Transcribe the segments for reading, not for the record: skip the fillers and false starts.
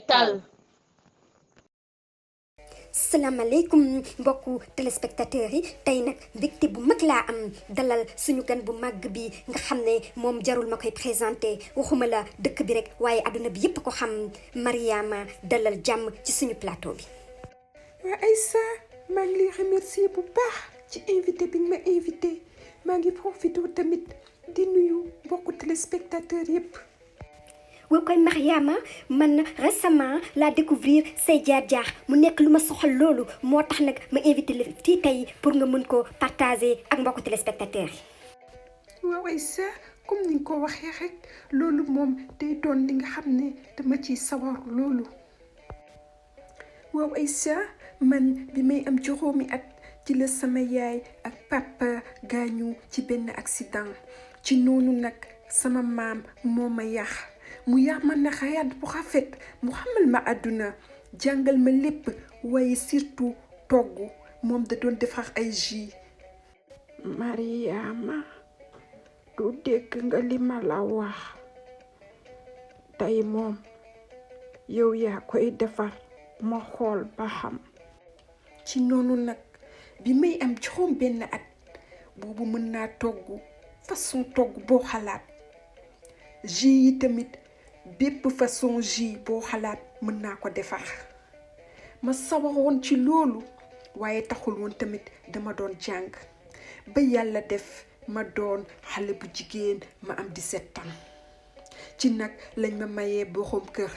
tegtal. salaamaaleykum mbokku téléspectateurs yi tey nag mbégte bu mag laa am dalal suñu gan bu màgg bi nga xam ne moom jarul ma koy présenté waxuma la dëkk bi rek waaye adduna bi yépp ko xam Mariama dalal jàmm ci suñu plateau bi. waa Aïssa maa ngi lay remercier bu baax ci invité bi nga ma invité maa ngi profité tamit di nuyu mbokku téléspectateurs yépp. waaw koy Mariama man récemment laa découvrir say jaar-jaar mu nekk lu ma soxal loolu moo tax nag ma invité la fii tey pour nga mën ko partager ak mbokku téléspectateurs yi. waaw Aïssa comme ni nga ko waxee rek loolu moom day doon li nga xam ne dama ciy sawar loolu. waaw Aïssa man bi may am juróomi at ci la sama yaay ak papa gaañu ci benn accident ci noonu nag sama maam moo ma yar mu yar ma na xayaat bu rafet mu xamal ma àdduna jàngal ma lépp waaye surtout togg moom da doon defar ay jus. Mariama du dégg nga li ma la wax tey moom yow yaa koy defar ma xool ba xam. ci noonu nag bi may am juróom benn at boobu mën naa togg façon togg boo xalaat jus yi tamit bépp façon jus boo xalaat mën naa ko defar ma sawaroon ci loolu waaye taxul woon tamit dama doon jàng ba yàlla def ma doon xale bu jigéen ma am 17 ans ci nag lañ ma mayee borom kër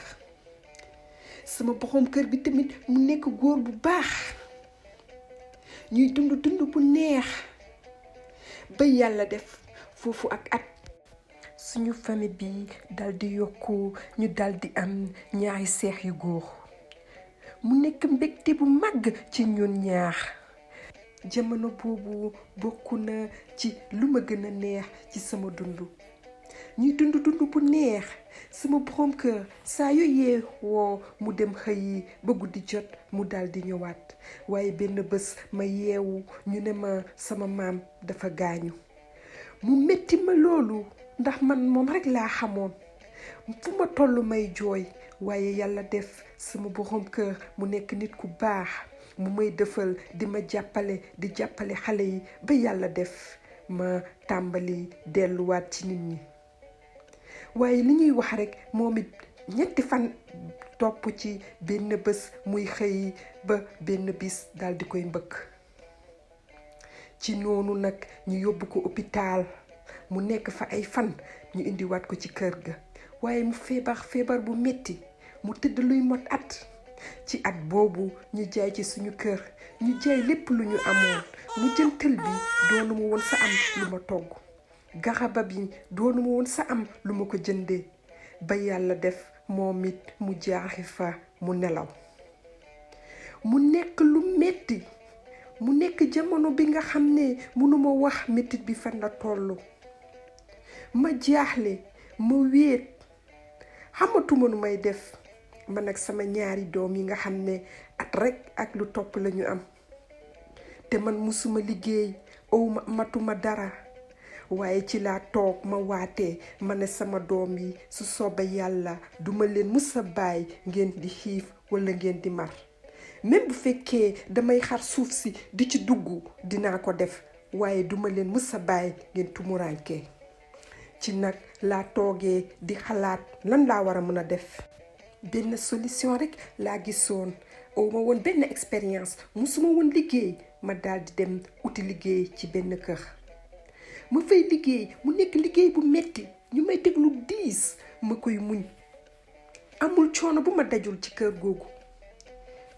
sama borom kër bi tamit mu nekk góor bu baax ñuy dund bu neex ba yàlla def foofu ak at suñu famille bi dal di yokku ñu dal di am ñaari seex yu góor mu nekk mbégte bu màgg ci ñun ñaar jamono boobu bokk na ci lu ma gën a neex ci sama dund ñuy dund bu neex sama borom kër saa yu yeewoo mu dem xëyi ba guddi jot mu dal di ñëwaat waaye benn bés ma yeewu ñu ne ma sama maam dafa gaañu mu metti ma loolu ndax man moom rek laa xamoon fu ma toll may jooy waaye yàlla def sama borom kër mu nekk nit ku baax mu may defal di ma jàppale di jàppale xale yi ba yàlla def ma tàmbali delluwaat ci nit ñi waaye li ñuy wax rek moom it ñetti fan topp ci benn bés muy xëy ba benn bis daal di koy mbëkk ci noonu nag ñu yóbbu ko hôpital mu nekk fa ay fan ñu indiwaat ko ci kër ga waaye mu feebar bu metti mu tëdd luy mot at ci at boobu ñu jaay ci suñu kër ñu jaay lépp lu ñu amoon mu jël tël bi doonu ma woon sa am lu ma togg garaba bi doonu ma woon sa am lu ma ko jëndee ba yàlla def moom it mu jaaxi fa mu nelaw mu nekk lu metti mu nekk jamono bi nga xam ne mënuma wax mettit bi fan la tollu ma jaaxle ma wéet xamatuma nu may def man ak sama ñaari doom yi nga xam ne at rek ak lu topp lañu am te man musuma liggéey owma matuma dara waaye ci laa toog ma waatee ma ne sama doom yi su soobee yàlla duma leen musa bàyyi ngeen di xiif walla ngeen di mar même bu fekkee damay xar suuf si di ci dugg dinaa ko def waaye duma leen musa bàyyi ngeen tumuraankee ci nag laa toogee di xalaat lan laa war a mën a def benn solution rek laa gisoon oo ma woon benn expérience musuma woon liggéey ma daal di dem uti liggéey ci benn kër ma fay liggéey mu nekk liggéey bu metti ñu may teg lu diis ma koy muñ amul coono bu ma dajul ci kër googu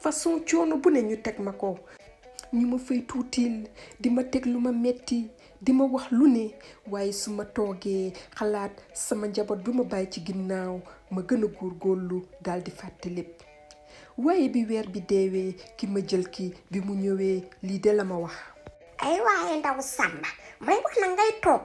façon coono bu ne ñu teg ma ko ñu ma fay tuutil di ma teg lu ma metti di ma wax lu ne waaye su ma toogee xalaat sama njaboot bi ma bàyyi ci ginnaaw ma gën a góorgóorlu daal di fàtte lépp waaye bi weer bi deewee ki ma jël ki bi mu ñëwee lii de la ma wax. ay waaye ndaw Samba may wax na ngay toog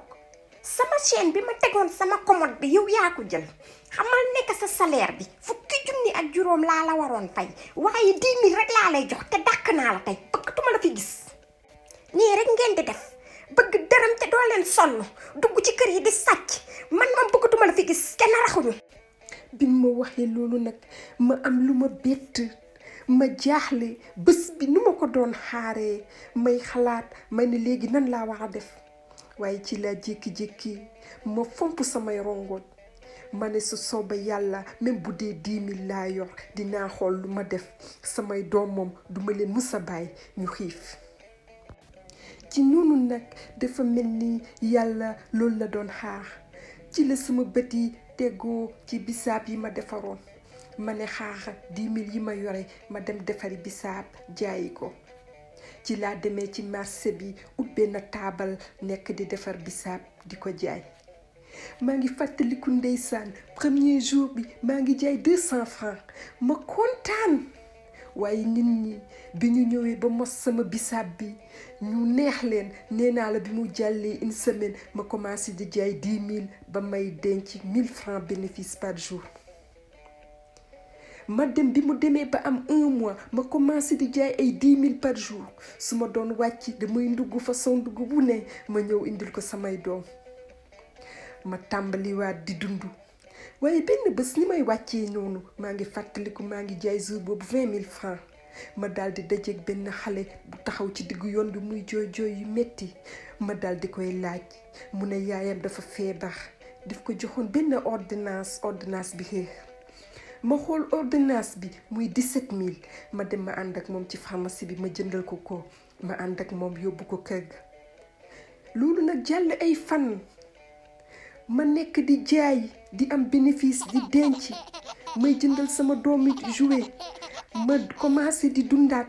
sama chaîne bi ma tegoon sama commode bi yow yaa ko jël xamal nekk sa salaire bi fukki junni ak juróom laa la waroon fay waaye 10 000 rek laa lay jox te dàq naa la tey bëggatuma la fi gis nii rek ngeen di def bëgg dërëm te doo leen sonn dugg ci kër yi di sàcc man bëggatuma la fi gis kenn raxuñu. bi ma waxee loolu nag ma am lu ma bett ma jaaxle bés bi nu ma ko doon xaaree may xalaat ma ne léegi nan laa war a def waaye ci laa jékki-jékki ma fomp samay rongoñ ma ne su sooba yàlla même bu dee 10 000 laa yor dinaa xool lu ma def samay doom moom duma leen musa bàyyi ñu xiif ci noonu nag dafa mel ni yàlla loolu la doon xaar ci la sama bët yi tegoo ci bisaab yi ma defaroon ma ne xaar 10 000 yi ma yore ma dem defari bisaab jaayi ko ci laa demee ci marché bi ubbee na taabal nekk di defar bisaab di ko jaay maa ngi fàttaliku ndeysaan premier jour bi maa ngi jaay 200 francs ma kontaan waaye nit ñi bi ñu ñëwee ba mos sama bisaab bi ñu neex leen nee naa la bi mu jàllee une semaine ma commencé di jaay 10 000 ba may denc 1000 francs bénéfice par jour ma dem bi mu demee ba am 1 mois ma commencé di jaay ay 10 000 par jour su ma doon wàcc damay ndugg façon ndugg bu ne ma ñëw indil ko samay doom ma tàmbaliwaat di dund waaye benn bés ni may wàccee noonu maa ngi fàttaliku maa ngi jaay jour boobu 20 000 francs ma daal di dajeeg benn xale bu taxaw ci diggu yoon bi muy jooy jooy yu metti ma daal di koy laaj mu ne yaayam dafa feebar daf ko joxoon benn ordonnance bi xeex ma xool ordonnance bi muy 17 000 ma dem ma ànd ak moom ci pharmacie bi ma jëndal ko ma ànd ak moom yóbbu ko kër ga loolu nag jàll ay fan ma nekk di jaay di am bénéfice di denc may jëndal sama doomi jouet ma commencé di dundaat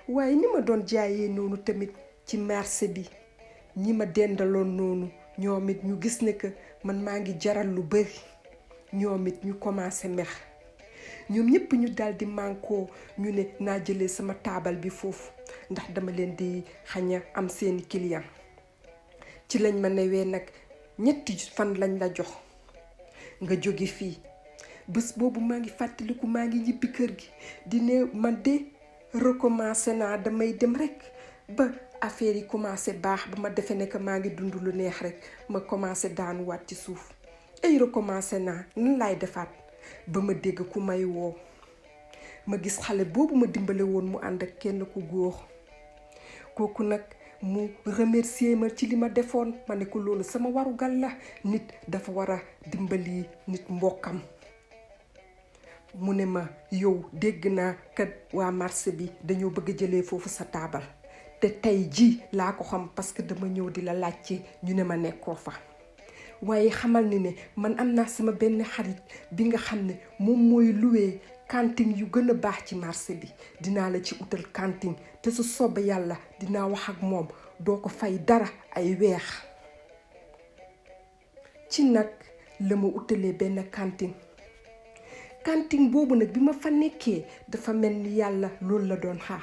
waaye ni ma doon jaayee noonu tamit ci marché bi ñi ma dendaloon noonu ñoom it ñu gis ne que man maa ngi jaral lu bari ñoom it ñu commencé mer ñoom ñëpp ñu daal di mànkoo ñu ne naa jëlee sama taabal bi foofu ndax dama leen di xaña am seeni client ci lañ ma newee nag 3 fan lañ la jox nga jóge fii bés boobu maa ngi fàttaliku maa ngi ñibbi kër gi di ne man de recommencé naa damay dem rek ba affaire yi commencé baax ba ma defee ne que maa ngi dund lu neex rek ma commencé daanuwaat ci suuf ay recommencé naa nan laay defaat ba ma dégg ku may woo ma gis xale boobu ma dimbale woon mu ànd ak kenn ku góor kooku nag mu remercier ma ci li ma defoon ma ne ko loolu sama warugal la nit dafa war a dimbali nit mbokkam mu ne ma yow dégg naa kat waa marché bi dañoo bëgg jëlee foofu sa taabal te tey ji laa ko xam parce que dama ñëw di la laajte ñu ne ma nekkoo fa waaye xamal ni ne man am naa sama benn xarit bi nga xam ne moom mooy loué cantine yu gën a baax ci marché bi dinaa la ci utal cantine te su soobee yàlla dinaa wax ak moom doo ko fay dara ay weex ci nag la ma utalee benn cantine boobu nag bi ma fa nekkee dafa mel ni yàlla loolu la doon xaar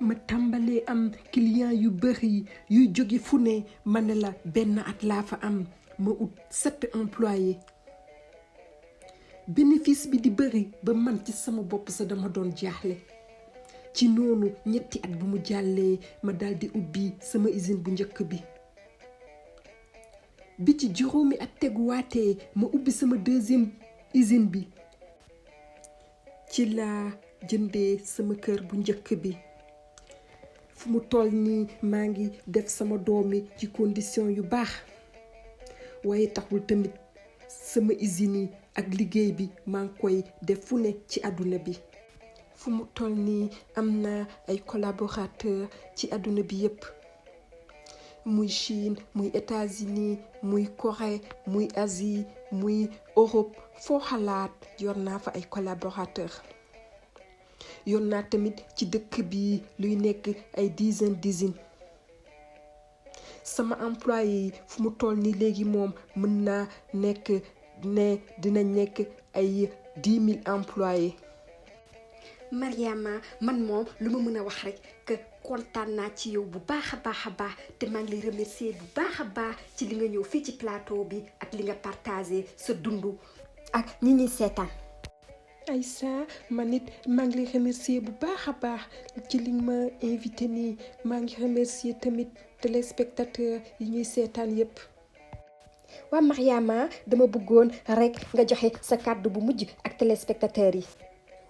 ma tàmbalee am client yu bari yuy jóge fu ne ma ne la benn at laa fa am ma ut 7 employés bénéfice bi di bëri ba man ci sama bopp sa dama doon jaaxle ci noonu 2 at bu mu jàllee ma daal di ubbi sama usine bu njëkk bi ci juróomi at teguwaatee ma ubbi sama 2e usine bi ci laa jëndee sama kër bu njëkk bi fu mu toll nii maa ngi def sama doomi ci condition yu baax waaye taxul tamit sama usine yi ak liggéey bi maa ngi koy def fu ne ci àdduna bi fu mu toll nii am na ay collaborateurs ci àdduna bi yépp muy Chine muy États-Unis muy Corée muy Asie muy Europe foo xalaat yor naa fa ay collaborateurs yor naa tamit ci dëkk bi luy nekk ay dizaine d'usines sama employé yi fu mu toll nii léegi moom mën naa nekk ne dina nekk ay 10 000 employés. Mariama man moom lu ma mën a wax rek que kontaan naa ci yow bu baax a baax te maa ngi lay remercier bu baax a baax ci li nga ñëw fii ci plateau bi ak li nga partagé sa dund ak ñi ñuy seetaan. Aïssa man it maa ngi lay remercier bu baax a baax ci li ma invité nii maa ngi remercier tamit téléspectateurs yi ñuy seetaan yépp. waa Mariama dama bëggoon rek nga joxe sa kàddu bu mujj ak téléspectateurs yi.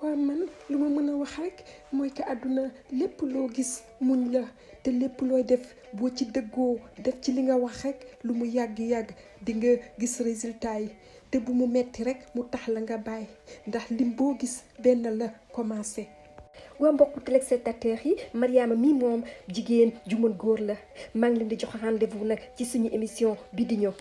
waaw man lu ma mën a wax rek mooy que àdduna lépp loo gis muñ la te lépp looy def boo ci dëggoo def ci li nga wax rek lu mu yàgg-yàgg di nga gis résultat yi te bu mu metti rek mu tax la nga bàyyi ndax lim boo gis benn la commencé. waa mbokku téléspectateurs yi Mariama mi moom jigéen ju mën góor la maa ngi leen di jox rendez-vous nag ci suñu émission bi di ñëw.